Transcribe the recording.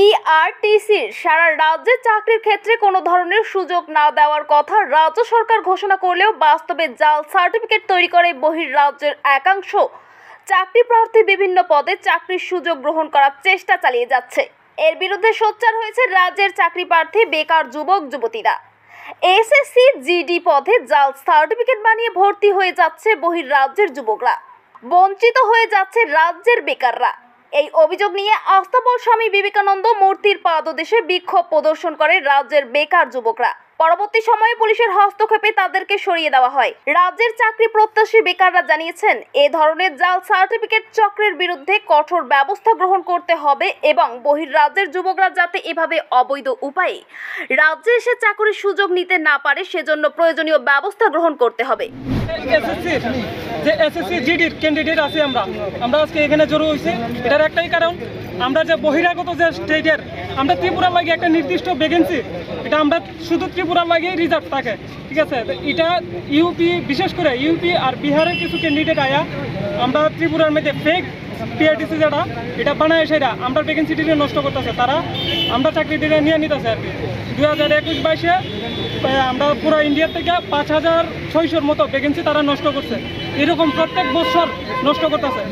বিআরটিসির সারা রাজ্যে চাকরির ক্ষেত্রে কোনো ধরনের সুযোগ না দেওয়ার কথা রাজ্য সরকার ঘোষণা করলেও বাস্তবে জাল সার্টিফিকেট তৈরি করে বহির্রাজ্যের একাংশ চাকরি প্রার্থী বিভিন্ন পদে চাকরির সুযোগ গ্রহণ করার চেষ্টা চালিয়ে যাচ্ছে। এর বিরুদ্ধে সোচ্চার হয়েছে রাজ্যের চাকরি প্রার্থী বেকার যুবক যুবতীরা। এসএসসি জিডি পদে জাল সার্টিফিকেট বানিয়ে ভর্তি হয়ে যাচ্ছে বহির্রাজ্যের যুবকরা, বঞ্চিত হয়ে যাচ্ছে রাজ্যের বেকাররা। এই অভিযোগ নিয়ে আস্তাবল স্বামী বিবেকানন্দ মূর্তির পাদদেশে বিক্ষোভ প্রদর্শন করে রাজ্যের বেকার যুবকরা। পরবর্তী সময়ে পুলিশের হস্তক্ষেপে তাদেরকে সরিয়ে দেওয়া হয়। রাজ্যের চাকরি প্রত্যাশী বেকাররা জানিয়েছেন, এ ধরনের জাল সার্টিফিকেট চক্রের বিরুদ্ধে কঠোর ব্যবস্থা গ্রহণ করতে হবে এবং বহির্রাজ্যের যুবকরা যাতে এভাবে অবৈধ উপায়ে রাজ্যে এসে চাকরির সুযোগ নিতে না পারে সেজন্য প্রয়োজনীয় ব্যবস্থা গ্রহণ করতে হবে। এসএসসি জিডির ক্যান্ডিডেট আছি আমরা আজকে এখানে জড়ো হয়েছি। এটার একটাই কারণ, আমরা যে বহিরাগত যে স্টেটের, আমরা ত্রিপুরার লাগে একটা নির্দিষ্ট ভ্যাকেন্সি, এটা আমরা শুধু ত্রিপুরার লাগে রিজার্ভ থাকে, ঠিক আছে। এটা ইউপি, বিশেষ করে ইউপি আর বিহারের কিছু ক্যান্ডিডেট আয়া আমরা ত্রিপুরার মধ্যে ফেক পিআরটিসি যেটা এটা বানায় সেটা আমরা ভ্যাকেন্সিটিকে নষ্ট করতেছে, তারা আমরা চাকরিটিকে নিয়ে নিতেছে আর কি। 2021-22-এ আমরা পুরো ইন্ডিয়ার থেকে 5600-র মতো ভ্যাকেন্সি তারা নষ্ট করছে। এরকম প্রত্যেক বছর নষ্ট করতেছে।